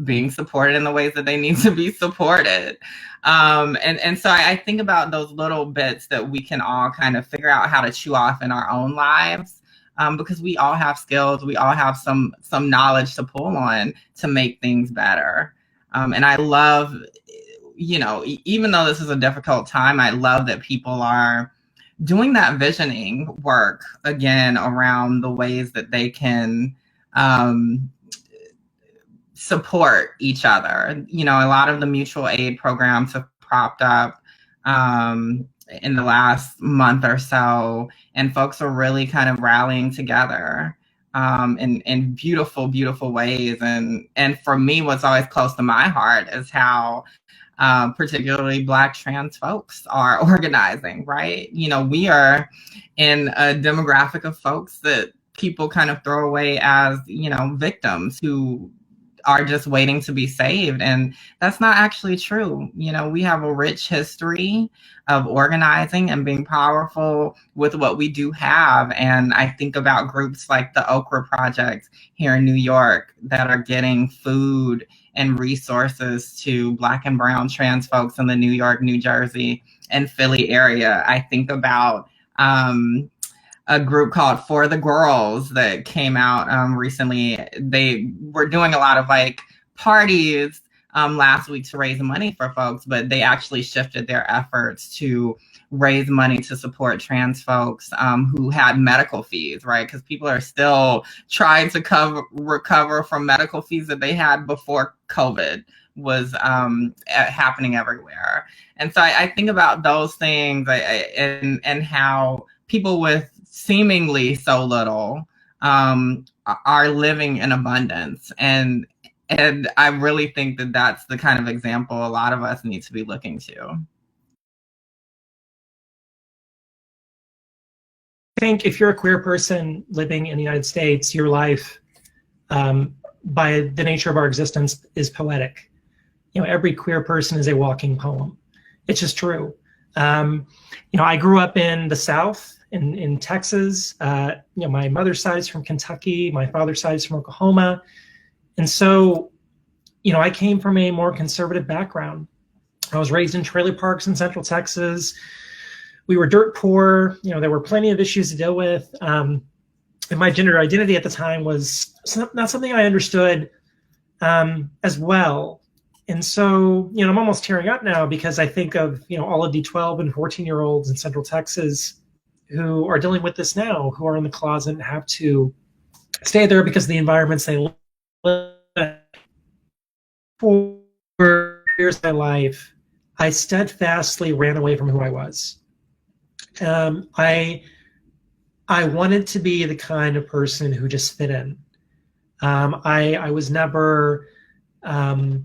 being supported in the ways that they need to be supported. And so I think about those little bits that we can all kind of figure out how to chew off in our own lives. Because we all have skills, we all have some knowledge to pull on to make things better. And I love, even though this is a difficult time, I love that people are doing that visioning work again around the ways that they can support each other. A lot of the mutual aid programs have propped up in the last month or so, and folks are really kind of rallying together in beautiful, beautiful ways. And for me, what's always close to my heart is how particularly Black trans folks are organizing, right? We are in a demographic of folks that people kind of throw away as, victims who are just waiting to be saved. And that's not actually true. We have a rich history of organizing and being powerful with what we do have. And I think about groups like the Okra Project here in New York that are getting food and resources to Black and brown trans folks in the New York, New Jersey, and Philly area. I think about a group called For the Girls that came out recently. They were doing a lot of parties last week to raise money for folks, but they actually shifted their efforts to raise money to support trans folks who had medical fees, right? Because people are still trying to recover from medical fees that they had before COVID was happening everywhere. And so I think about those things and how people with seemingly so little are living in abundance. And I really think that that's the kind of example a lot of us need to be looking to. I think if you're a queer person living in the United States, your life, by the nature of our existence, is poetic. Every queer person is a walking poem. It's just true. I grew up in the South, in Texas. My mother's side is from Kentucky. My father's side is from Oklahoma. And so, I came from a more conservative background. I was raised in trailer parks in Central Texas. We were dirt poor. There were plenty of issues to deal with. And my gender identity at the time was not something I understood as well. And so, I'm almost tearing up now because I think of, all of the 12 and 14-year-olds in Central Texas who are dealing with this now, who are in the closet and have to stay there because of the environments they live in. For years of my life, I steadfastly ran away from who I was. I wanted to be the kind of person who just fit in. I was never a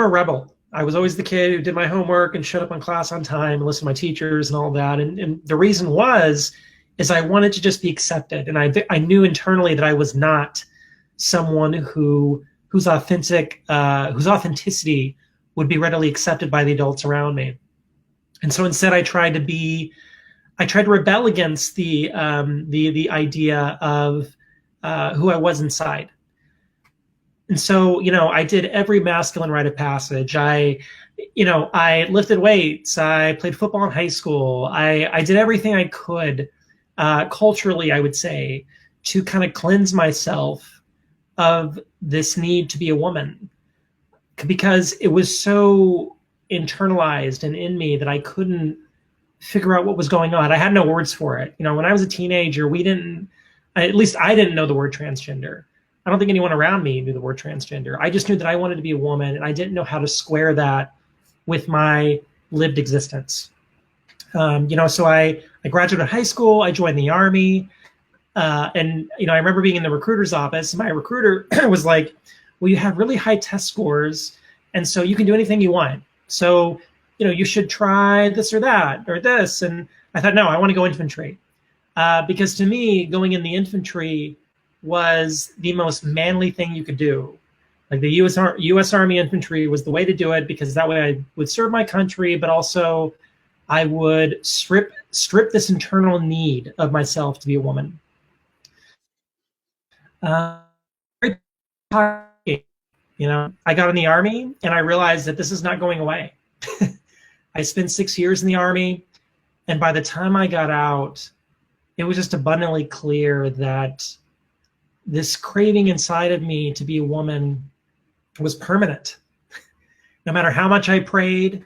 rebel. I was always the kid who did my homework and showed up on class on time and listened to my teachers and all that. And the reason is I wanted to just be accepted. And I knew internally that I was not someone whose authenticity would be readily accepted by the adults around me. And so instead I tried to rebel against the idea of who I was inside. And so, I did every masculine rite of passage. I lifted weights. I played football in high school. I did everything I could, culturally, I would say, to kind of cleanse myself of this need to be a woman. because it was so internalized and in me that I couldn't figure out what was going on. I had no words for it. You know, when I was a teenager, at least I didn't know the word transgender. I don't think anyone around me knew the word transgender. I just knew that I wanted to be a woman, and I didn't know how to square that with my lived existence. So I graduated high school, I joined the Army, and I remember being in the recruiter's office. My recruiter was like, well, you have really high test scores, and so you can do anything you want. So, you should try this or that or this. And I thought, no, I want to go infantry. Because to me, going in the infantry was the most manly thing you could do. Like the U.S. Army infantry was the way to do it, because that way I would serve my country, but also I would strip this internal need of myself to be a woman. I got in the Army and I realized that this is not going away. I spent 6 years in the Army, and by the time I got out, it was just abundantly clear that this craving inside of me to be a woman was permanent. No matter how much I prayed,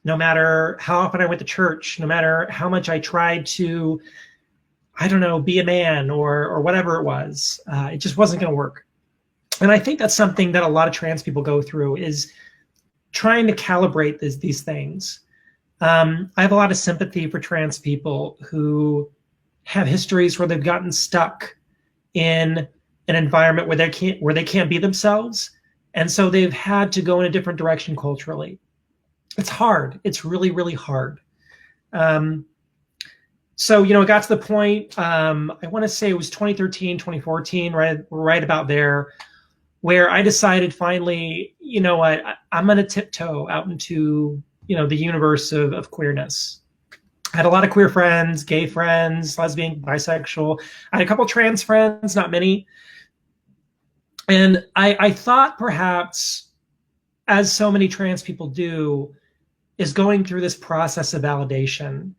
no matter how often I went to church, no matter how much I tried to, be a man or whatever it was, it just wasn't going to work. And I think that's something that a lot of trans people go through, is trying to calibrate these things. I have a lot of sympathy for trans people who have histories where they've gotten stuck in an environment where they can't be themselves, and so they've had to go in a different direction culturally. It's hard. It's really, really hard. So it got to the point. I want to say it was 2013, 2014, right about there, where I decided finally, I'm going to tiptoe out into, the universe of queerness. I had a lot of queer friends, gay friends, lesbian, bisexual. I had a couple trans friends, not many. And I thought perhaps, as so many trans people do, is going through this process of validation.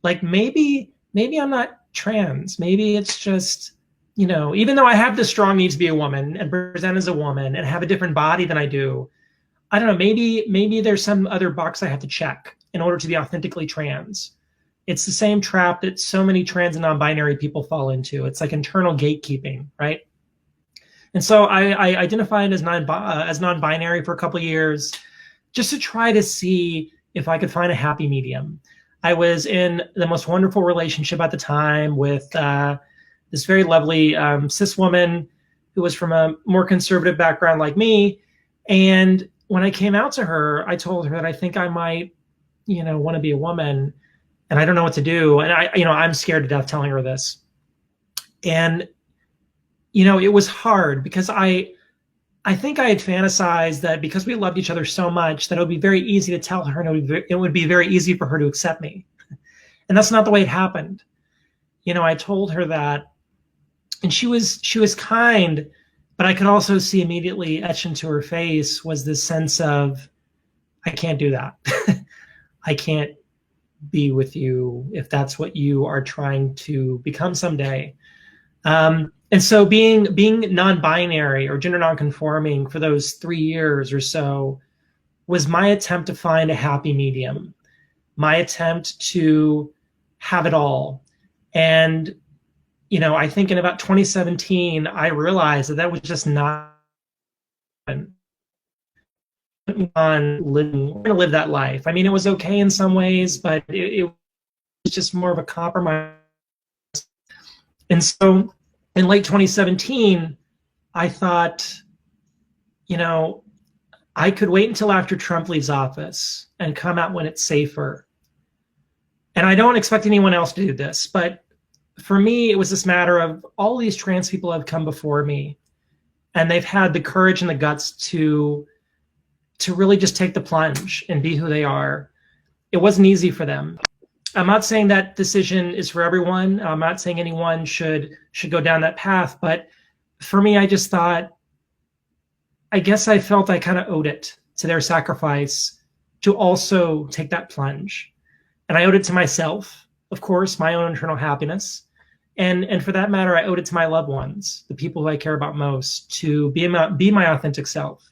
Like maybe I'm not trans. Maybe it's just, even though I have the strong need to be a woman and present as a woman and have a different body than I do, I don't know, maybe there's some other box I have to check in order to be authentically trans. It's the same trap that so many trans and non-binary people fall into. It's like internal gatekeeping, right? And so I identified as non-binary for a couple of years, just to try to see if I could find a happy medium. I was in the most wonderful relationship at the time with this very lovely cis woman who was from a more conservative background like me. And when I came out to her, I told her that I think I might, want to be a woman, and I don't know what to do. And I'm scared to death telling her this. And, it was hard because I think I had fantasized that because we loved each other so much that it would be very easy to tell her, and it would be very easy for her to accept me. And that's not the way it happened. I told her that, and she was kind, but I could also see immediately etched into her face was this sense of, I can't do that. I can't be with you if that's what you are trying to become someday. And so being non-binary or gender non-conforming for those 3 years or so was my attempt to find a happy medium, my attempt to have it all. And, I think in about 2017, I realized that was just not on living, we're going to live that life. I mean, it was okay in some ways, but it was just more of a compromise. And so in late 2017, I thought, I could wait until after Trump leaves office and come out when it's safer. And I don't expect anyone else to do this, but for me, it was this matter of all these trans people have come before me, and they've had the courage and the guts to really just take the plunge and be who they are. It wasn't easy for them. I'm not saying that decision is for everyone. I'm not saying anyone should go down that path. But for me, I just thought, I guess I felt I kind of owed it to their sacrifice to also take that plunge. And I owed it to myself, of course, my own internal happiness. And for that matter, I owed it to my loved ones, the people who I care about most, to be my authentic self.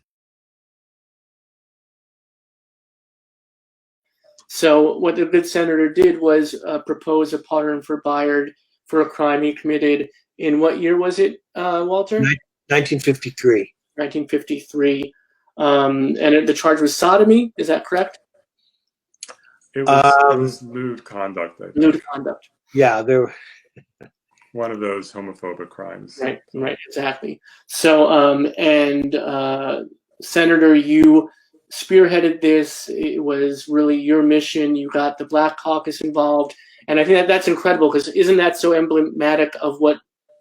So what the good senator did was propose a pardon for Byard for a crime he committed in what year was it, Walter? 1953. 1953. And the charge was sodomy. Is that correct? It was lewd conduct. I think. Lewd conduct. Yeah, there. One of those homophobic crimes. Right, exactly. So, Senator, you spearheaded this. It was really your mission. You got the Black Caucus involved, and I think that's incredible because isn't that so emblematic of what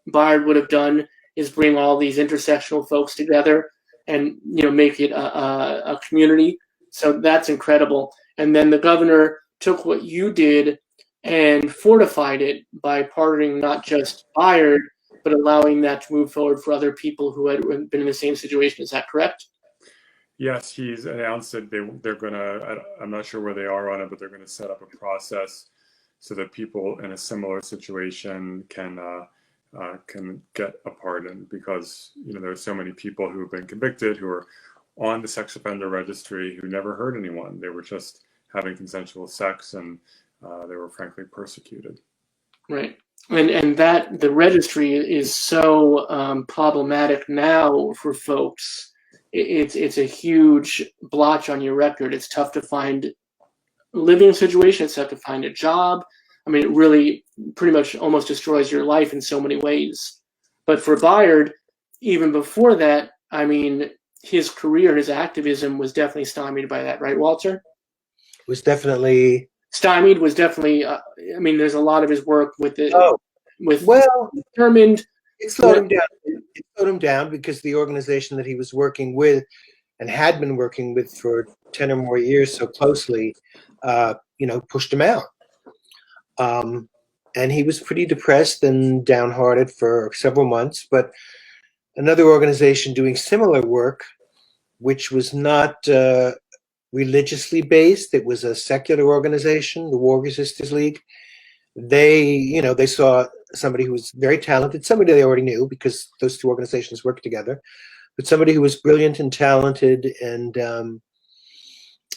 Byard would have done? Is bring all these intersectional folks together and make it a community. So that's incredible. And then the governor took what you did and fortified it by pardoning not just Byard, but allowing that to move forward for other people who had been in the same situation. Is that correct? Yes, he's announced that they're going to, I'm not sure where they are on it, but they're going to set up a process so that people in a similar situation can get a pardon, because there are so many people who have been convicted who are on the sex offender registry who never hurt anyone. They were just having consensual sex, and they were frankly persecuted. Right. And that the registry is so problematic now for folks. It's a huge blotch on your record. It's tough to find a living situation. It's tough to find a job. I mean, it really pretty much almost destroys your life in so many ways. But for Byard, even before that, I mean, his career, his activism was definitely stymied by that, right, Walter? Was definitely stymied. Was definitely. I mean, there's a lot of his work with it. Determined. It slowed him down. It slowed him down because the organization that he was working with, and had been working with for 10 or more years so closely, pushed him out. And he was pretty depressed and downhearted for several months. But another organization doing similar work, which was not religiously based, it was a secular organization, the War Resisters League. They saw somebody who was very talented, somebody they already knew because those two organizations worked together, but somebody who was brilliant and talented, and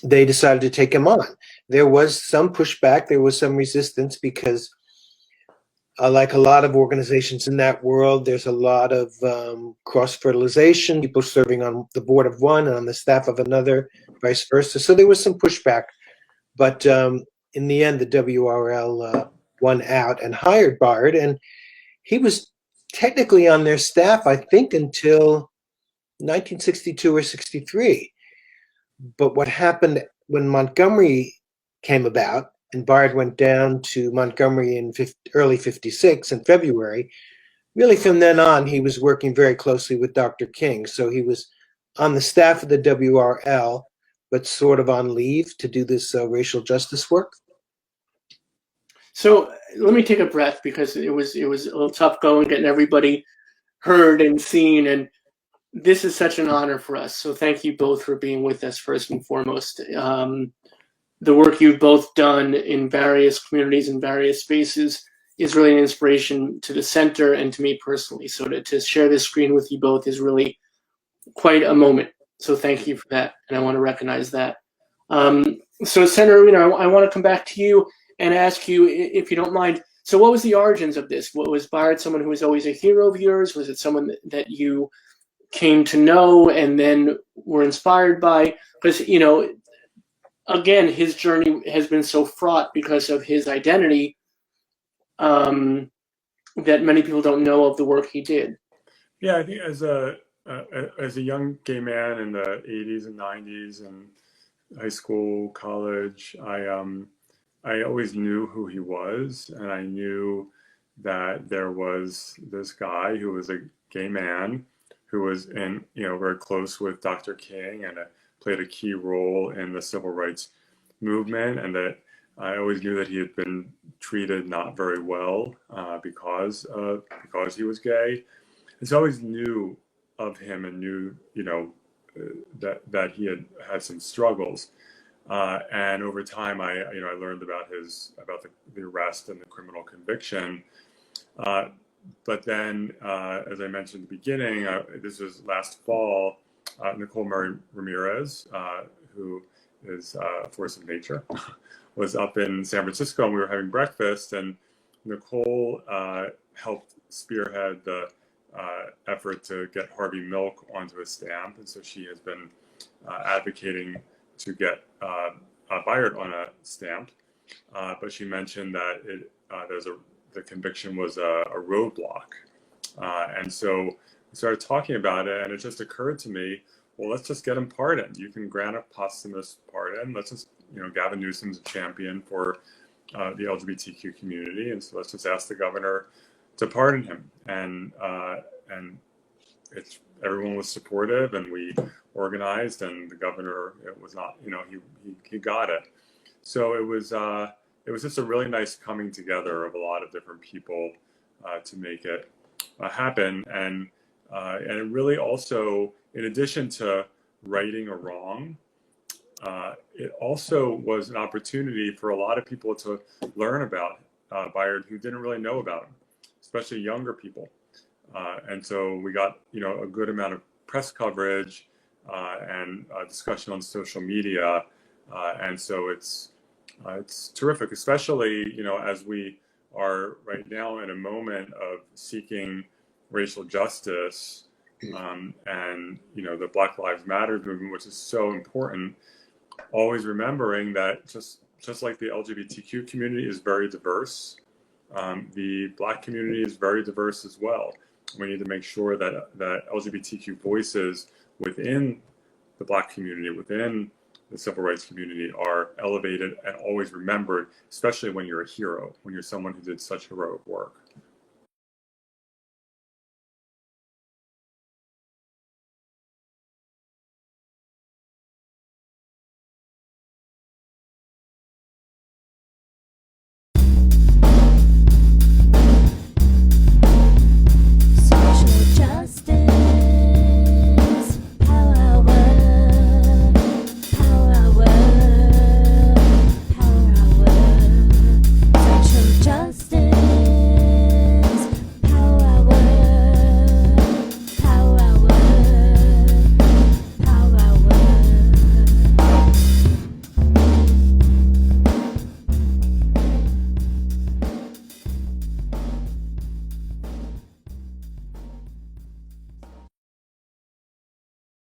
they decided to take him on. There was some pushback, there was some resistance because like a lot of organizations in that world, there's a lot of cross-fertilization, people serving on the board of one and on the staff of another, vice versa. So there was some pushback. But in the end, the WRL won out and hired Byard. And he was technically on their staff, I think, until 1962 or 63. But what happened when Montgomery came about, and Byard went down to Montgomery in early 56 in February, really from then on, he was working very closely with Dr. King. So he was on the staff of the WRL, but sort of on leave to do this racial justice work. So let me take a breath because it was a little tough going, getting everybody heard and seen. And this is such an honor for us. So thank you both for being with us first and foremost. The work you've both done in various communities and various spaces is really an inspiration to the center and to me personally. So to share this screen with you both is really quite a moment. So thank you for that, and I want to recognize that. So Senator, I want to come back to you and ask you, if you don't mind, so what was the origins of this? What was Byard someone who was always a hero of yours? Was it someone that you came to know and then were inspired by? Because, again, his journey has been so fraught because of his identity that many people don't know of the work he did. Yeah, I think as a young gay man in the 80s and 90s and high school, college, I always knew who he was, and I knew that there was this guy who was a gay man who was very close with Dr. King and played a key role in the civil rights movement, and that I always knew that he had been treated not very well because he was gay. And so I always knew of him and knew, that he had some struggles. And over time, I learned about the arrest and the criminal conviction. But then, as I mentioned at the beginning, this was last fall, Nicole Murray Ramirez, who is a force of nature, was up in San Francisco, and we were having breakfast, and Nicole helped spearhead the effort to get Harvey Milk onto a stamp, and so she has been advocating to get Bayard on a stamp. But she mentioned that the conviction was a roadblock, and so we started talking about it, and it just occurred to me, well, let's just get him pardoned. You can grant a posthumous pardon. Let's just, Gavin Newsom's a champion for the LGBTQ community, and so let's just ask the governor to pardon him. And everyone was supportive, and we organized, and the governor, it was not, he got it. So it was just a really nice coming together of a lot of different people to make it happen. And it really also, in addition to righting a wrong, it also was an opportunity for a lot of people to learn about Bayard who didn't really know about him, especially younger people. And so we got, a good amount of press coverage and discussion on social media. And so it's terrific, especially, as we are right now in a moment of seeking racial justice and, the Black Lives Matter movement, which is so important, always remembering that just like the LGBTQ community is very diverse, the Black community is very diverse as well. We need to make sure that LGBTQ voices within the Black community, within the civil rights community, are elevated and always remembered, especially when you're a hero, when you're someone who did such heroic work.